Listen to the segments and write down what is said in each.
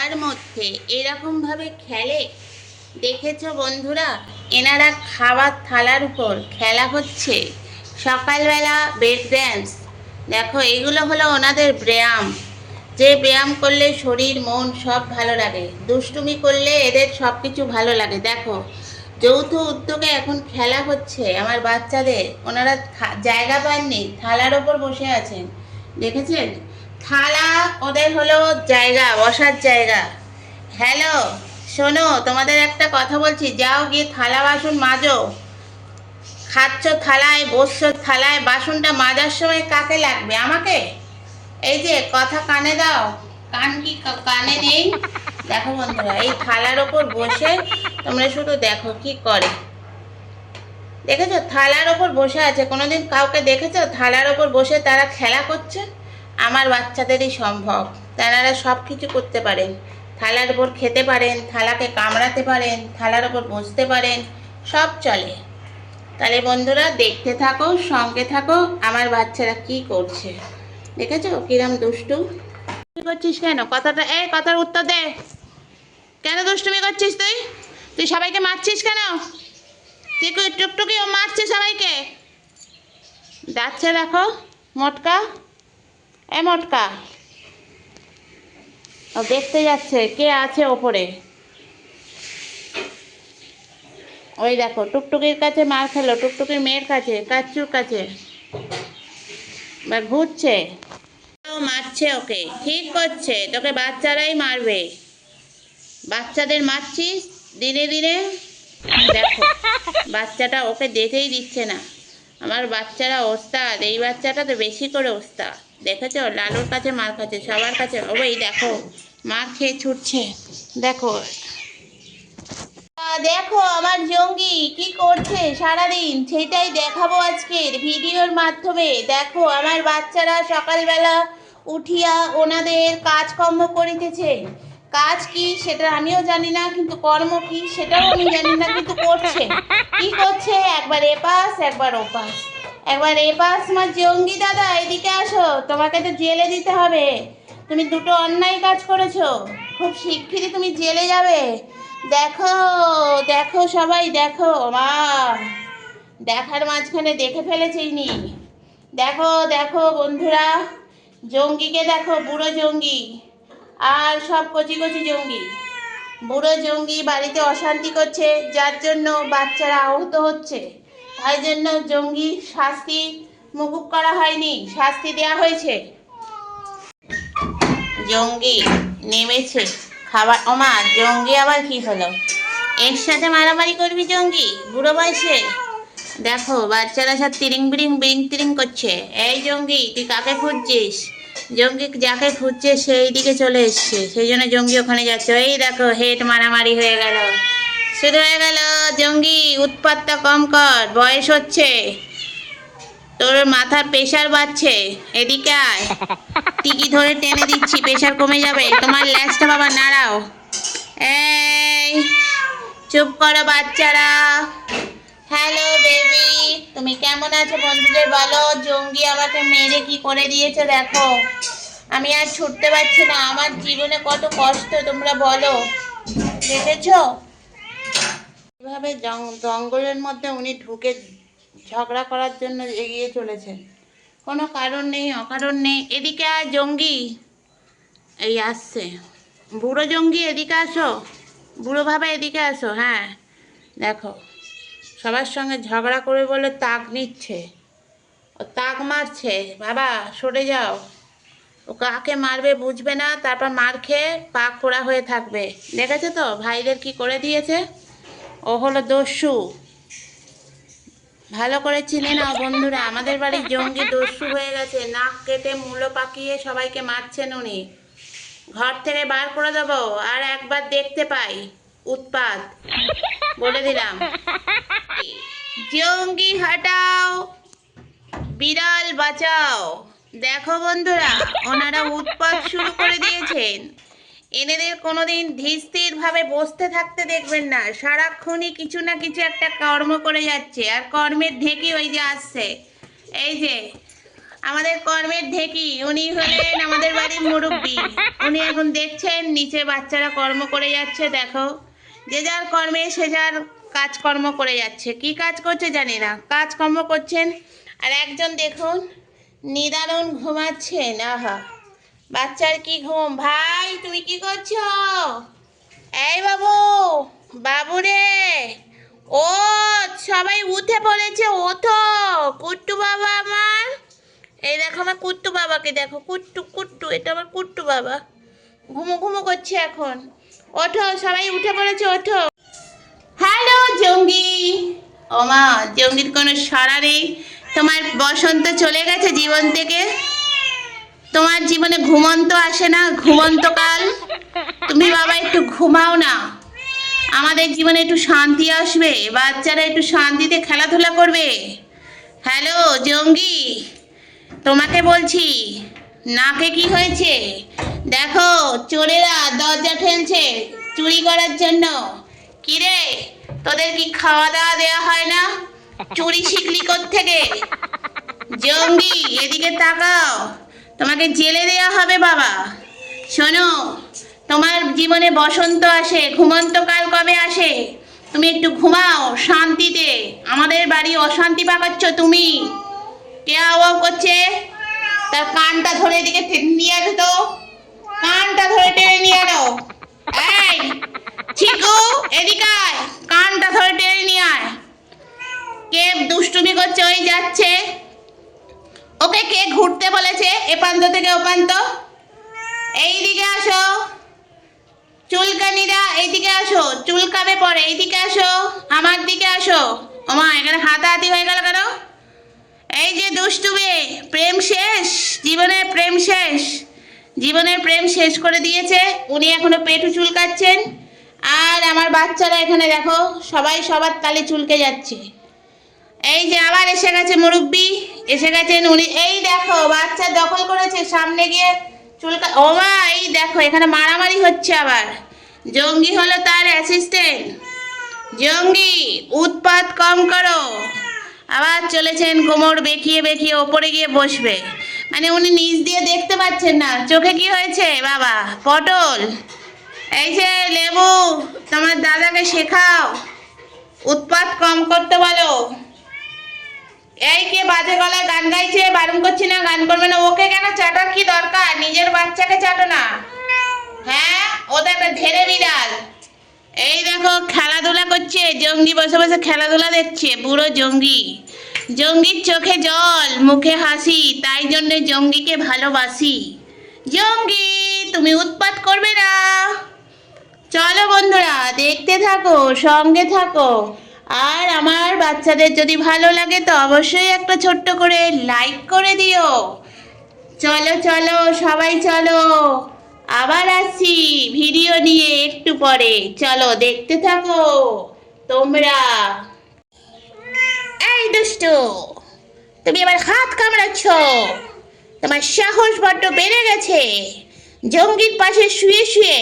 থালার মধ্যে এরকমভাবে খেলে দেখেছো বন্ধুরা? এনারা খাবার থালার উপর খেলা হচ্ছে। সকালবেলা ব্রেক ড্যান্স, দেখো এগুলো হলো ওনাদের ব্যায়াম। যে ব্যায়াম করলে শরীর মন সব ভালো লাগে, দুষ্টুমি করলে এদের সব কিছু ভালো লাগে। দেখো যৌথ উদ্যোগে এখন খেলা হচ্ছে আমার বাচ্চাদের। ওনারা জায়গা পাননি, থালার ওপর বসে আছেন, দেখেছেন? থালা ওদের হলো জায়গা, বসার জায়গা। হ্যালো, শোনো, তোমাদের একটা কথা বলছি, যাও গিয়ে থালা বাসন মাজো। খাচ্ছ থালায়, বসছো থালায়, বাসনটা মাজার সময় কাকে লাগবে? আমাকে? এই যে কথা কানে দাও, কান কি কানে নেই? দেখো বন্ধুরা, এই থালার ওপর বসে তোমরা শুধু দেখো কি করে। দেখেছো থালার ওপর বসে আছে? কোনোদিন কাউকে দেখেছো থালার ওপর বসে তারা খেলা করছে? আমার বাচ্চাদেরই সম্ভব। তারা সব কিছু করতে পারেন, থালার ওপর খেতে পারেন, থালাকে কামড়াতে পারেন, থালার ওপর বসতে পারেন, সব চলে। তাহলে বন্ধুরা দেখতে থাকো, সঙ্গে থাকো, আমার বাচ্চারা কি করছে। দেখেছো কিরম দুষ্টু? কি করছিস কেন? কথাটা কথার উত্তর দে। কেন দুষ্টুমি করছিস তুই? তুই সবাইকে মারছিস কেন? তুই টুকটুকি ও মারছে সবাইকে। যাচ্ছে দেখো মোটকা, মোটকা ও দেখতে যাচ্ছে কে আছে ওপরে। ওই দেখো টুকটুকির কাছে মার খেলো, টুকটুকির মেয়ের কাছে, কাচ্চুর কাছে, বা ঘুরছে। ও মারছে ওকে, ঠিক করছে, তোকে বাচ্চারাই মারবে। বাচ্চাদের মারছিস দিনে দিনে। দেখো বাচ্চাটা ওকে যেতেই দিচ্ছে না। আমার বাচ্চারা ওস্তাদ, এই বাচ্চাটা তো বেশি করে ওস্তাদ। দেখেছো লালুর কাছে মার খাচ্ছে, সবার কাছে। ওই দেখো মার খেয়ে ছুটছে। দেখো দেখো আমার জঙ্গি কি করছে সারাদিন, সেটাই দেখাবো আজকের ভিডিওর মাধ্যমে। দেখো আমার বাচ্চারা সকালবেলা উঠিয়া ওনাদের কাজকর্ম করিতেছে। কাজ কি সেটা আমিও জানি না, কিন্তু কর্ম কি সেটাও আমি জানি না, কিন্তু করছে। কি করছে? একবার এপাশ একবার ওপাশ, একবার এপাশ। আমার জঙ্গি দাদা এদিকে আসো, তোমাকে তো জেলে দিতে হবে। তুমি দুটো অন্যায় কাজ করেছো, খুব শিগগিরই তুমি জেলে যাবে। দেখো দেখো সবাই দেখো, মা দেখার মাঝখানে দেখে ফেলেছে ইনি। দেখো দেখো বন্ধুরা, জঙ্গিকে দেখো, বুড়ো জঙ্গি আর সব কচি কচি জঙ্গি। বুড়ো জঙ্গি বাড়িতে অশান্তি করছে, যার জন্য বাচ্চারা আহত হচ্ছে। তাই জন্য জঙ্গি শাস্তি মুকুব করা হয়নি, শাস্তি দেওয়া হয়েছে। জঙ্গি নেমেছে খাবার। ওমা জঙ্গি আবার কি হলো? এর সাথে মারামারি করবি জঙ্গি বুড়ো বয়সে? দেখো বাচ্চারা সব তিরিং বিরিং বিরিং তিরিং করছে। এই জঙ্গি তুই কাকে খুঁজছিস? জঙ্গি যাকে খুঁজছে সেই দিকে চলে এসছে, সেই জন্য জঙ্গি ওখানে যাচ্ছে। এই দেখো হেড মারামারি হয়ে গেল, শুরু হয়ে গেল। জঙ্গি উৎপাতটা কম কর, বয়স হচ্ছে, তোর মাথার প্রেশার বাড়ছে। এদিকে আয়, টিকি ধরে টেনে দিচ্ছি, প্রেশার কমে যাবে। তোমার ল্যাজটা বাবা নাড়াও। এই চুপ করো বাচ্চারা। হ্যালো বেবি, তুমি কেমন আছো বন্ধুদের বলো। জঙ্গি আমাকে মেরে কি করে দিয়েছে দেখো, আমি আর ছুটতে পারছি না। আমার জীবনে কত কষ্ট তোমরা বলো, দেখেছো? এভাবে জঙ্গলের মধ্যে উনি ঢুকে ঝগড়া করার জন্য এগিয়ে চলেছেন, কোনো কারণ নেই অকারণ নেই। এদিকে আর জঙ্গি এই আসছে, বুড়ো জঙ্গি এদিকে আসো, বুড়ো ভাবে এদিকে আসো। হ্যাঁ দেখো সবার সঙ্গে ঝগড়া করে বলে তাক নিচ্ছে, ও তাক মারছে। বাবা সরে যাও, ও কাকে মারবে বুঝবে না, তারপর মার খেয়ে পা খোড়া হয়ে থাকবে। দেখেছো তো ভাইদের কি করে দিয়েছে? ও হলো দস্যু। ভালো করে চিনে নাও বন্ধুরা, আমাদের বাড়ির জঙ্গি দস্যু হয়ে গেছে। নাক কেটে মূলো পাকিয়ে সবাইকে মারছেন উনি। ঘর থেকে বার করে দেবো আর একবার দেখতে পাই উৎপাত, বলে দিলাম। জঙ্গি হটাও, বিড়াল বাঁচাও। দেখো বন্ধুরা ওনারা উৎপাত শুরু করে দিয়েছেন। এনাদের কোনোদিন ধীর ভাবে বসতে থাকতে দেখবেন না, সারাক্ষণই কিছু না কিছু একটা কর্ম করে যাচ্ছে। আর কর্মের ঢেকি ওই যে আসছে, এই যে আমাদের কর্মের ঢেকি, উনি হলেন আমাদের বাড়ির মুরব্বী। উনি এখন দেখছেন নিচে বাচ্চারা কর্ম করে যাচ্ছে। দেখো, যে যার কর্মে সে যার কাজকর্ম করে যাচ্ছে। কি কাজ করছে জানি না, কাজকর্ম করছেন। আর একজন দেখুন নিদারুণ ঘুমাচ্ছেন। আহা, বাচ্চার কি ঘুম! ভাই তুমি কি করছো? এই বাবু, বাবু রে, ও সবাই উঠে পড়েছে, ওঠো। কুট্টু বাবা আমার, এই দেখো আমার কুট্টু বাবাকে দেখো, কুট্টু কুট্টু, এটা আমার কুট্টু বাবা ঘুমো ঘুমো করছে এখন। ওঠো, সবাই উঠে পড়েছে, ওঠো। হ্যালো জঙ্গি। ওমা, জঙ্গির কোনো সাড়া নেই। তোমার বসন্ত চলে গেছে জীবন থেকে। তোমার জীবনে ঘুমন্ত আসে না, ঘুমন্তকাল। তুমি বাবা একটু ঘুমাও না, আমাদের জীবনে একটু শান্তি আসবে, বাচ্চারা একটু শান্তিতে খেলাধুলা করবে। হ্যালো জঙ্গি, তোমাকে বলছি, নাকে কি হয়েছে? দেখো চোরেরা দরজা ঠেলছে চুরি করার জন্য। কিরে, তোদের কি খাওয়া দাওয়া দেওয়া হয় না? চুরি শিখলি কোত্থেকে? জঙ্গি এদিকে তাকাও, তোমাকে জেলে দেওয়া হবে বাবা। শোনো, তোমার জীবনে বসন্ত আসে, ঘুমন্তকাল কবে আসে? তুমি একটু ঘুমাও শান্তিতে, আমাদের বাড়ি অশান্তি পাকাচ্ছ তুমি। কে আওয়াজ করছে? তার কানটা ধরে এদিকে নিয়ে আসো তো, কানটা ধরে টেনে নিয়ে আনো। এই চিকু, এদিকে আয়, কানটা ধরে টেনে নিয়ে আয়। কে দুষ্টুমি করছে? ওই যাচ্ছে, ওকে কে ঘুরতে বলেছে এ প্রান্ত থেকে ও প্রান্ত? এইদিকে আসো চুলকানিরা, এইদিকে আসো, চুলকাবে পরে, এইদিকে আসো, আমার দিকে আসো। ওমা, এখানে হাতাহাতি হয়ে গেল কেন? এই যে দুষ্টু মেয়ে, প্রেম শেষ, জীবনের প্রেম শেষ, জীবনের প্রেম শেষ করে দিয়েছে। উনি এখনো পেটু চুলকাচ্ছেন, আর আমার বাচ্চারা এখানে দেখো সবাই সবার তালে চুলকে যাচ্ছে। এই যে আবার এসে গেছে মুরব্বি, এসে গেছেন উনি। এই দেখো বাচ্চা দখল করেছে, সামনে গিয়ে চুলকা। ও মা, এই দেখো এখানে মারামারি হচ্ছে আবার। জঙ্গি হলো তার অ্যাসিস্ট্যান্ট। জঙ্গি, উৎপাত কম করো। আবার চলেছেন কোমর বেঁকিয়ে বেঁকিয়ে ওপরে গিয়ে বসবে। মানে উনি নিচ দিয়ে দেখতে পাচ্ছেন না। চোখে কি হয়েছে বাবা? পটল। এই যে লেবু, তোমার দাদাকে শেখাও, উৎপাত কম করতে বলো। এই কে বাজে গলায় গান গাইছে? বারণ করছি না, গান করবে না। ওকে কেন চাটার কি দরকার? নিজের বাচ্চাকে চাটো না। হ্যাঁ, ও তো একটা ধেড়ে বিড়াল। এই দেখো খেলাধুলা করছে জঙ্গি, বসে বসে খেলাধুলা দেখছে। বুড়ো জঙ্গি, জঙ্গির চোখে জল মুখে হাসি, তাই জন্য জঙ্গিকে ভালোবাসি। জঙ্গি, তুমি উৎপাত করবে না। চলো বন্ধুরা, দেখতে থাকো, সঙ্গে থাকো। আর আমার বাচ্চাদের যদি ভালো লাগে তো অবশ্যই একটা ছোট্ট করে লাইক করে দিও। চলো চলো সবাই চলো, আবার আসছি ভিডিও নিয়ে একটু পরে। চলো দেখতে থাকো তোমরা। এই দুষ্টু, তুমি আবার হাত কামড়াচ্ছ, তোমার সাহস বড্ড বেড়ে গেছে। জঙ্গির পাশে শুয়ে শুয়ে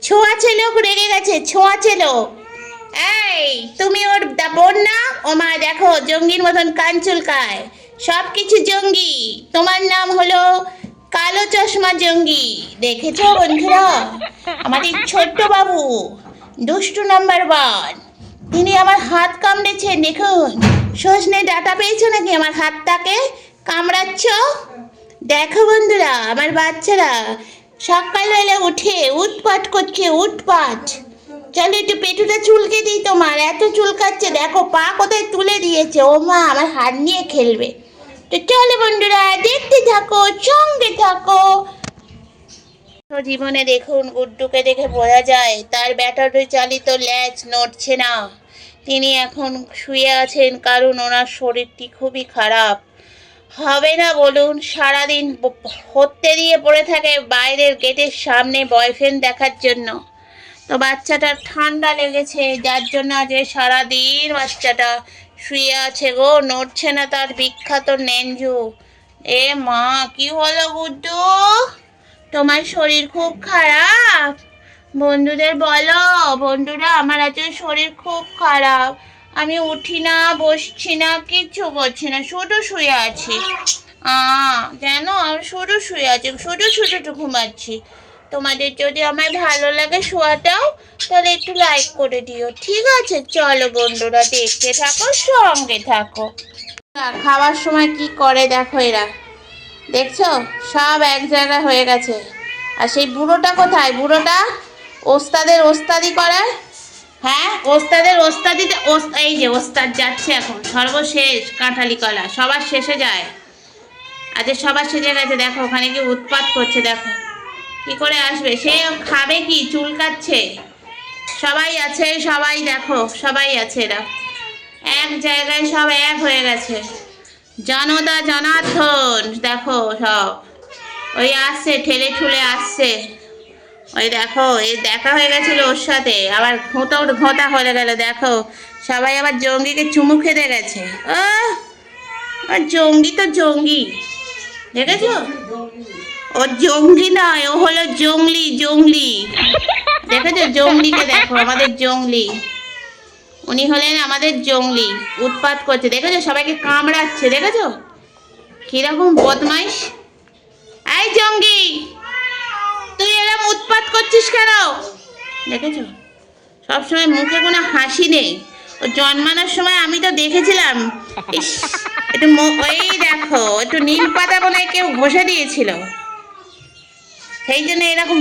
ছোঁয়াচে লোক রেগে গেছে, ছোঁয়াচে লোক। এই তুমি ওর বোন না? ও মা, দেখো জঙ্গির মতন কান চুলকায়, সব কিছু জঙ্গি। তোমার নাম হলো কালো চশমা জঙ্গি। দেখেছো বন্ধুরা, আমাদের ছোট্ট বাবু দুষ্টু নাম্বার 1, তিনি আমার হাত কামড়েছেন। দেখুন, সজনে ডাটা পেয়েছো নাকি আমার হাতটাকে কামড়াচ্ছ? দেখো বন্ধুরা, আমার বাচ্চারা সকালবেলা উঠে উৎপাত করছে, উৎপাত। চলো একটু পেটুটা চুলকে দিই, তোমার এত চুলকাচ্ছে। দেখো পা কোথায় তুলে দিয়েছে। ও মা, আমার হাত নিয়ে খেলবে। তো চলো বন্ধুরা, দেখতে থাকো, সঙ্গে থাকো। জীবনে দেখুন, গুড্ডুকে দেখে বোঝা যায় তার ব্যাটারি চালিত ল্যাজ নড়ছে না। তিনি এখন শুয়ে আছেন কারণ ওনার শরীরটি খুবই খারাপ। হবে না বলুন? সারাদিন হত্যে দিয়ে পড়ে থাকে বাইরের গেটের সামনে বয়ফ্রেন্ড দেখার জন্য। তো বাচ্চাটার ঠান্ডা লেগেছে, যার জন্য আজ সারাদিন বাচ্চাটা শুয়ে আছে গো, নড়ছে না তার বিখ্যাত নেঞ্জু। এ মা, কি হলো গুড্ডু? তোমার শরীর খুব খারাপ? বন্ধুদের বলো, বন্ধুরা আমার আজ শরীর খুব খারাপ, আমি উঠি না, বসছি না, কিচ্ছু করছি না, শুধু শুয়ে আছি। যেন আমি শুধু শুয়ে আছি, শুধু শুধু ঘুমাচ্ছি। তোমাদের যদি আমার ভালো লাগে শোয়াটাও, তাহলে একটু লাইক করে দিও, ঠিক আছে? চলো বন্ধুরা, দেখতে থাকো, সঙ্গে থাকো। খাওয়ার সময় কি করে দেখো এরা, দেখছো? সব এক জায়গায় হয়ে গেছে। আর সেই বুড়োটা কোথায়? বুড়োটা ওস্তাদের ওস্তাদি করায়। হ্যাঁ, ওস্তাদের ওস্তাদিতে এই যে ওস্তাদ যাচ্ছে এখন, সর্বশেষ কাঁঠালি কলা সবার শেষে যায়। আজ সবার শেষে গেছে, দেখো ওখানে কি উৎপাত করছে, দেখো কি করে আসবে সে, খাবে কি, চুলকাচ্ছে। সবাই আছে, সবাই দেখো, সবাই আছে, এরা এক জায়গায় সব এক হয়ে গেছে। জনতা জনার্দন দেখো সব ওই আসছে, ঠেলে ঠুলে আসছে। ওই দেখো, এই দেখা হয়ে গেছিল ওর সাথে, আবার ঘোঁতা হয়ে গেল। দেখো সবাই আবার জঙ্গিকে চুমু খেতে গেছে। আর জঙ্গি তো জঙ্গি, দেখেছো? ও জঙ্গি নয়, ও হলো জঙ্গলি। জঙ্গলি দেখেছো? জঙ্গলিকে দেখো, আমাদের জঙ্গলি, উনি হলেন আমাদের জঙ্গলি। উৎপাত করছে, দেখেছো? সবাইকে কামড়াচ্ছে, দেখেছো কিরকম বদমাইশ। এই জঙ্গি, তুই এরকম উৎপাত করছিস কেন? দেখেছো? সবসময় মুখে কোনো হাসি নেই। ও জন্মানোর সময় আমি তো দেখেছিলাম, ইস, একটু ওই দেখো, একটু নিম পাতা মনে হয় কেউ ঘষে দিয়েছিল, সেই জন্য এরকম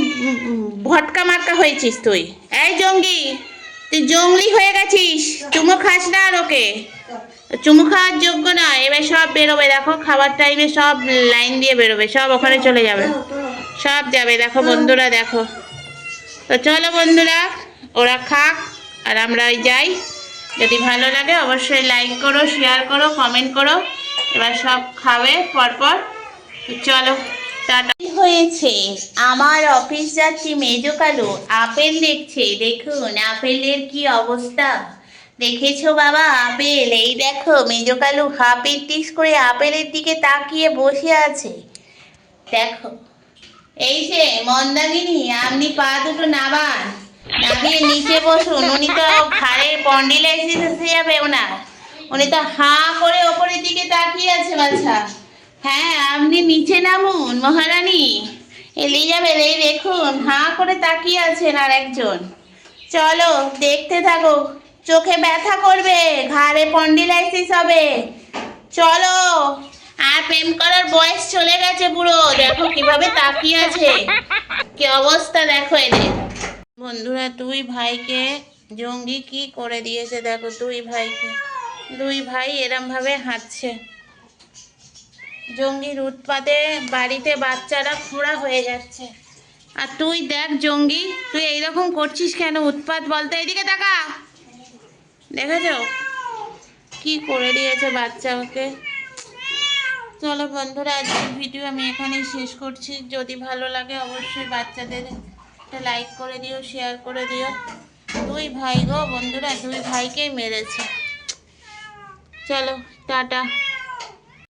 ভটকা মার্কা হয়েছিস তুই। এই জঙ্গি, তুই জঙ্গলি হয়ে গেছিস। চুমু খাস না আর ওকে, চুমু খাওয়ার যোগ্য না। এবার সব বেরোবে, দেখো খাবার টাইমে সব লাইন দিয়ে বেরোবে, সব ওখানে চলে যাবে, সব যাবে। দেখো বন্ধুরা, দেখো। তো চলো বন্ধুরা, ওরা খাক আর আমরা ওই যাই। যদি ভালো লাগে অবশ্যই লাইক করো, শেয়ার করো, কমেন্ট করো। এবার সব খাবে পরপর। চলো টাটা। হয়েছে, আমার অফিস যাচ্ছি মেজো কালু, আপেল দেখছে। দেখুন আপেলের কি অবস্থা, দেখেছো বাবা? আপেল, এই দেখো মেজো কালু হাফ টিস করে আপেলের দিকে তাকিয়ে বসে আছে। দেখো, এই যে মন্দাগিনী, আপনি পা দুটো নামান, নামিয়ে নিচে বসুন। উনি তো ঘাড়ের পন্ডিলাইসিস এসে যাবে ওনার, উনি তো হাঁ করে ওপরের দিকে তাকিয়ে আছে বাছা। হ্যাঁ, আপনি নিচে নামুন মহারানী, এলিজাবেথ, এই দেখুন হাঁ করে তাকিয়ে আছেন আর একজন। চলো দেখতে থাকো, চোখে ব্যথা করবে, ঘাড়ে পন্ডিলাইসিস হবে। চলো, আর প্রেম করার বয়স চলে গেছে বুড়ো, দেখো কিভাবে তাকিয়ে আছে, কি অবস্থা দেখো এদের। বন্ধুরা, দুই ভাইকে জঙ্গি কি করে দিয়েছে দেখো, দুই ভাইকে, দুই ভাই এরম ভাবে হাঁটছে। জঙ্গির উৎপাতে বাড়িতে বাচ্চারা খোঁড়া হয়ে যাচ্ছে। আর তুই দেখ জঙ্গি, তুই এইরকম করছিস কেন? উৎপাত বলতে, এদিকে তাকা, দেখেছো কি করে দিয়েছে বাচ্চাকে। চলো বন্ধুরা, আজকের ভিডিও আমি এখানেই শেষ করছি। যদি ভালো লাগে অবশ্যই বাচ্চাদের একটা লাইক করে দিও, শেয়ার করে দিও। দুই ভাই গো বন্ধুরা, দুই ভাইকেই মেরেছে। চলো টাটা।